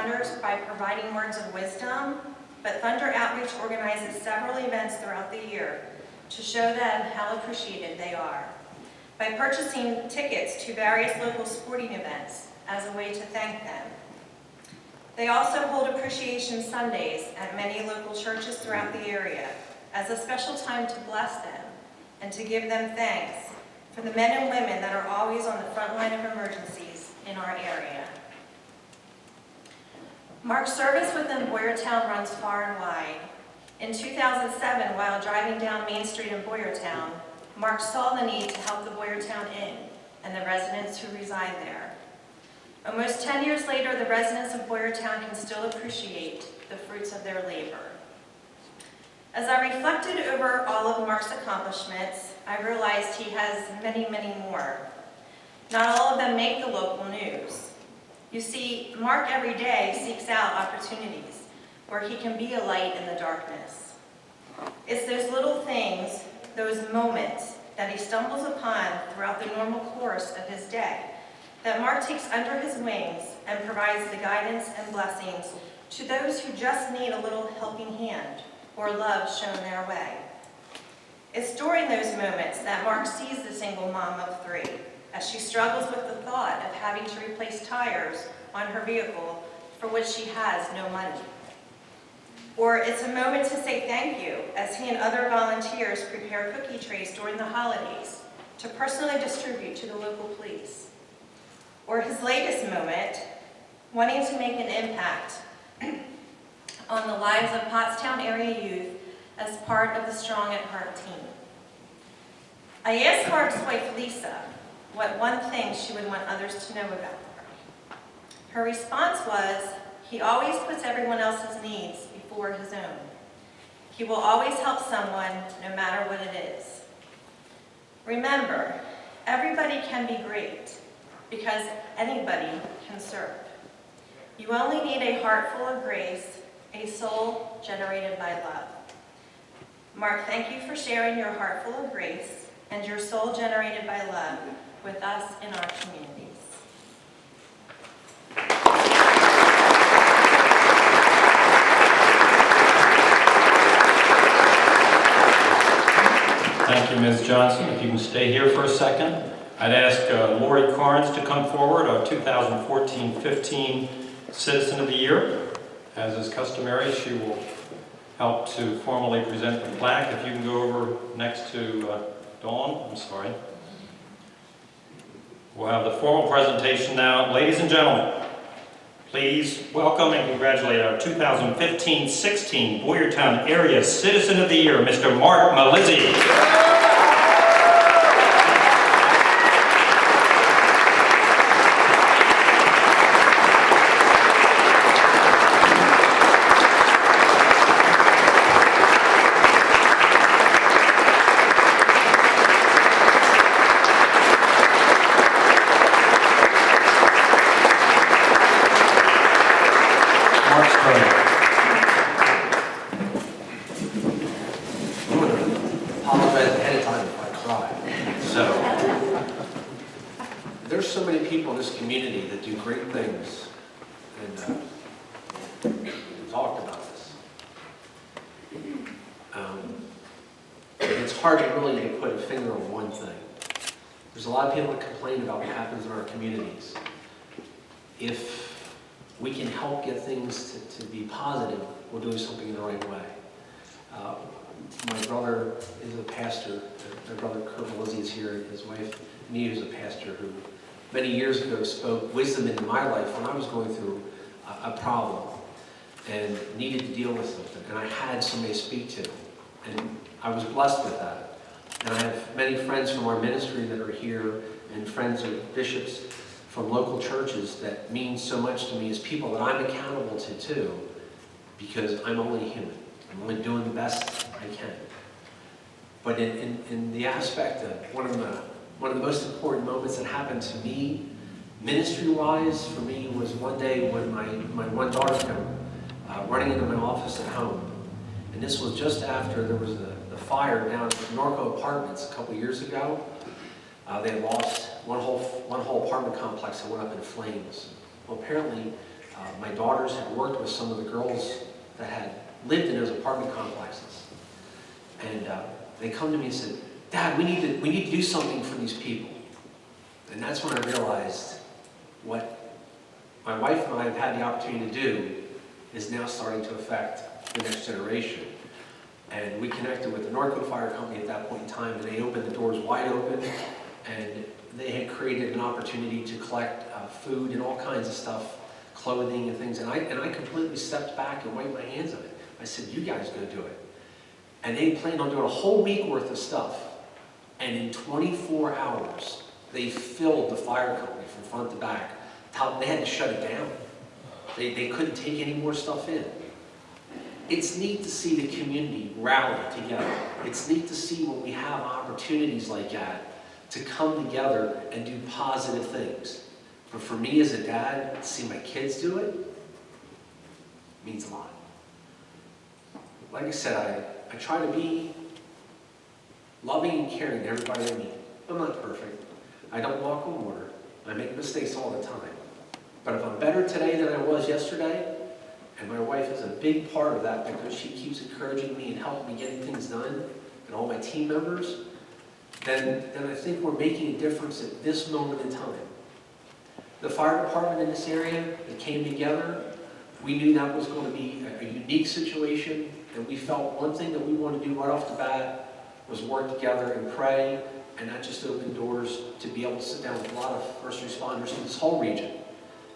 responders by providing words of wisdom, but Thunder Outreach organizes several events throughout the year to show them how appreciated they are by purchasing tickets to various local sporting events as a way to thank them. They also hold Appreciation Sundays at many local churches throughout the area as a special time to bless them and to give them thanks for the men and women that are always on the front line of emergencies in our area. Mark's service within Boyertown runs far and wide. In 2007, while driving down Main Street in Boyertown, Mark saw the need to help the Boyertown Inn and the residents who reside there. Almost 10 years later, the residents of Boyertown can still appreciate the fruits of their labor. As I reflected over all of Mark's accomplishments, I realized he has many, many more. Not all of them make the local news. You see, Mark every day seeks out opportunities where he can be a light in the darkness. It's those little things, those moments that he stumbles upon throughout the normal course of his day that Mark takes under his wings and provides the guidance and blessings to those who just need a little helping hand or love shown their way. It's during those moments that Mark sees the single mom of 3 as she struggles with the thought of having to replace tires on her vehicle for which she has no money. Or it's a moment to say thank you as he and other volunteers prepare cookie trays during the holidays to personally distribute to the local police. Or his latest moment, wanting to make an impact on the lives of Pottstown area youth as part of the Strong at Heart team. I asked Mark's wife, Lisa, what one thing she would want others to know about her. Her response was, he always puts everyone else's needs before his own. He will always help someone, no matter what it is. Remember, everybody can be great, because anybody can serve. You only need a heart full of grace, a soul generated by love. Mark, thank you for sharing your heart full of grace and your soul generated by love with us in our communities. Thank you, Ms. Johnson. If you can stay here for a second. I'd ask Lori Carnes to come forward, our 2014-15 Citizen of the Year. As is customary, she will help to formally present the plaque. If you can go over next to Dawn, I'm sorry. We'll have the formal presentation now. Ladies and gentlemen, please welcome and congratulate our 2015-16 Boyertown Area Citizen of the Year, Mr. Mark Malizzi. There's so many people in this community that do great things, and we talked about this. It's hard to really put a finger on one thing. There's a lot of people that complain about what happens in our communities. If we can help get things to be positive, we're doing something in the right way. My brother is a pastor. My brother Kurt Malizzi is here. His wife Nita is a pastor who many years ago spoke wisdom into my life when I was going through a problem and needed to deal with something. And I had somebody to speak to. And I was blessed with that. And I have many friends from our ministry that are here and friends of bishops from local churches that mean so much to me as people that I'm accountable to too, because I'm only human. I'm only doing the best I can. But in the aspect of one of the most important moments that happened to me, ministry-wise, for me, was one day when my one daughter came running into my office at home. And this was just after there was the fire down at Norco Apartments a couple years ago. They had lost one whole apartment complex that went up in flames. Well, apparently, My daughters had worked with some of the girls that had lived in those apartment complexes. And they come to me and said, Dad, we need to do something for these people. And that's when I realized what my wife and I have had the opportunity to do is now starting to affect the next generation. And we connected with the Northwood Fire Company at that point in time, and they opened the doors wide open, and they had created an opportunity to collect food and all kinds of stuff, clothing and things, and I completely stepped back and wiped my hands of it. I said, you guys go do it. And they planned on doing a whole week worth of stuff, and in 24 hours, they filled the fire company from front to back. They had to shut it down. They couldn't take any more stuff in. It's neat to see the community rally together. It's neat to see when we have opportunities like that to come together and do positive things. But for me as a dad, to see my kids do it means a lot. Like I said, I try to be loving and caring to everybody I meet. I'm not perfect. I don't walk on water. I make mistakes all the time. But if I'm better today than I was yesterday, and my wife is a big part of that because she keeps encouraging me and helping me getting things done, and all my team members, then I think we're making a difference at this moment in time. The fire department in this area, it came together. We knew that was going to be a unique situation, and we felt one thing that we wanted to do right off the bat was work together and pray, and that just opened doors to be able to sit down with a lot of first responders in this whole region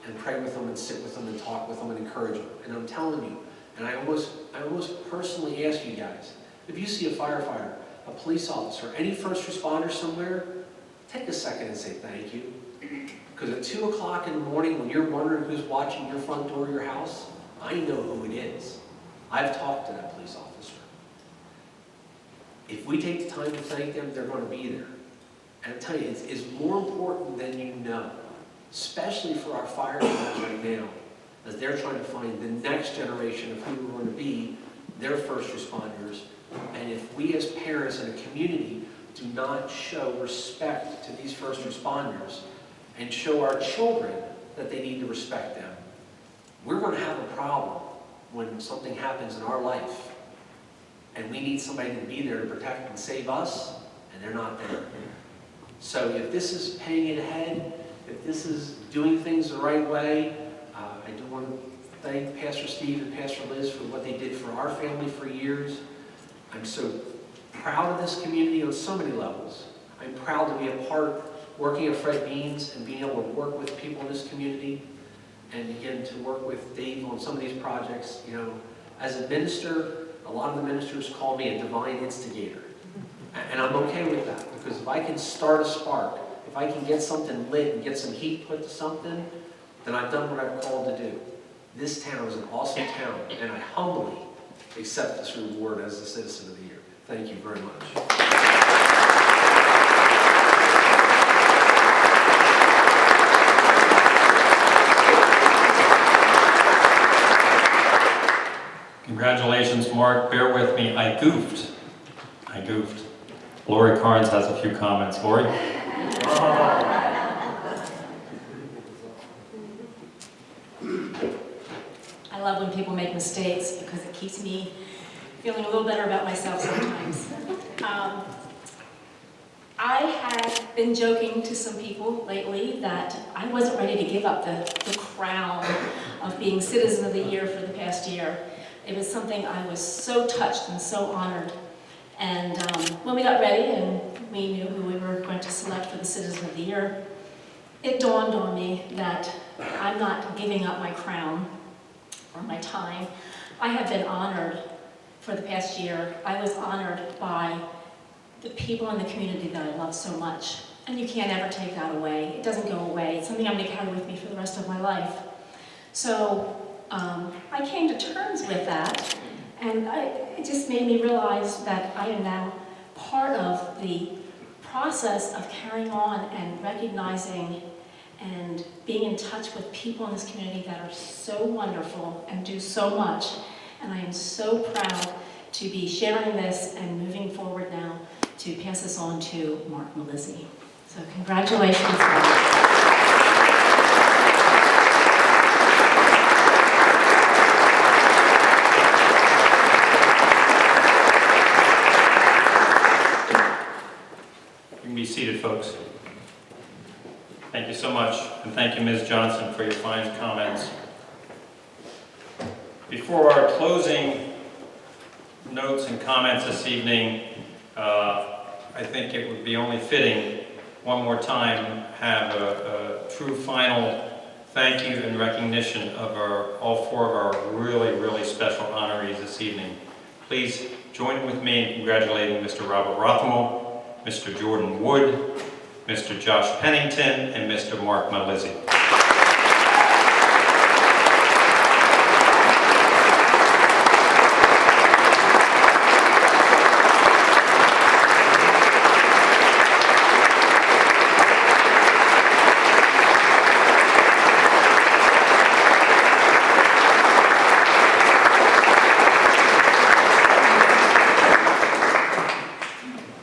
and pray with them and sit with them and talk with them and encourage them. And I'm telling you, and I almost personally ask you guys, if you see a firefighter, a police officer, any first responder somewhere, take a second and say thank you. Because at 2 o'clock in the morning when you're wondering who's watching your front door of your house, I know who it is. I've talked to that police officer. If we take the time to thank them, they're going to be there. And I tell you, it's more important than you know, especially for our firefighters right now, as they're trying to find the next generation of who are going to be their first responders. And if we as parents and a community do not show respect to these first responders and show our children that they need to respect them, we're going to have a problem when something happens in our life and we need somebody to be there to protect and save us, and they're not there. So if this is paying it ahead, if this is doing things the right way, I do want to thank Pastor Steve and Pastor Liz for what they did for our family for years. I'm so proud of this community on so many levels. I'm proud to be a part, working at Fred Beans and being able to work with people in this community, and again to work with Dave on some of these projects. You know, as a minister, a lot of the ministers call me a divine instigator, and I'm okay with that, because if I can start a spark, if I can get something lit and get some heat put to something, then I've done what I'm called to do. This town is an awesome town, and I humbly accept this reward as the Citizen of the Year. Thank you very much. Congratulations, Mark. Bear with me. I goofed. Lori Carnes has a few comments. Lori? I love when people make mistakes because it keeps me feeling a little better about myself sometimes. I have been joking to some people lately that I wasn't ready to give up the crown of being Citizen of the Year for the past year. It was something I was so touched and so honored. And when we got ready and we knew who we were going to select for the Citizen of the Year, it dawned on me that I'm not giving up my crown or my time. I have been honored for the past year. I was honored by the people in the community that I love so much. And you can't ever take that away. It doesn't go away. It's something I'm going to carry with me for the rest of my life. So I came to terms with that, and it just made me realize that I am now part of the process of carrying on and recognizing and being in touch with people in this community that are so wonderful and do so much. And I am so proud to be sharing this and moving forward now to pass this on to Mark Melizzi. So congratulations, Mark. so much, and thank you, Ms. Johnson, for your fine comments. Before our closing notes and comments this evening, I think it would be only fitting, one more time, have a true final thank you and recognition of all four of our really, really special honorees this evening. Please join with me in congratulating Mr. Robert Rothmel, Mr. Jordan Wood, Mr. Josh Pennington, and Mr. Mark Malizzi.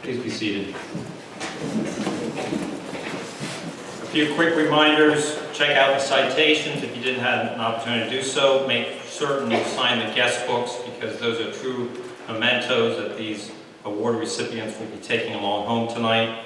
Please be seated. A few quick reminders. Check out the citations if you didn't have an opportunity to do so. Make certain you sign the guest books because those are true mementos that these award recipients will be taking along home tonight.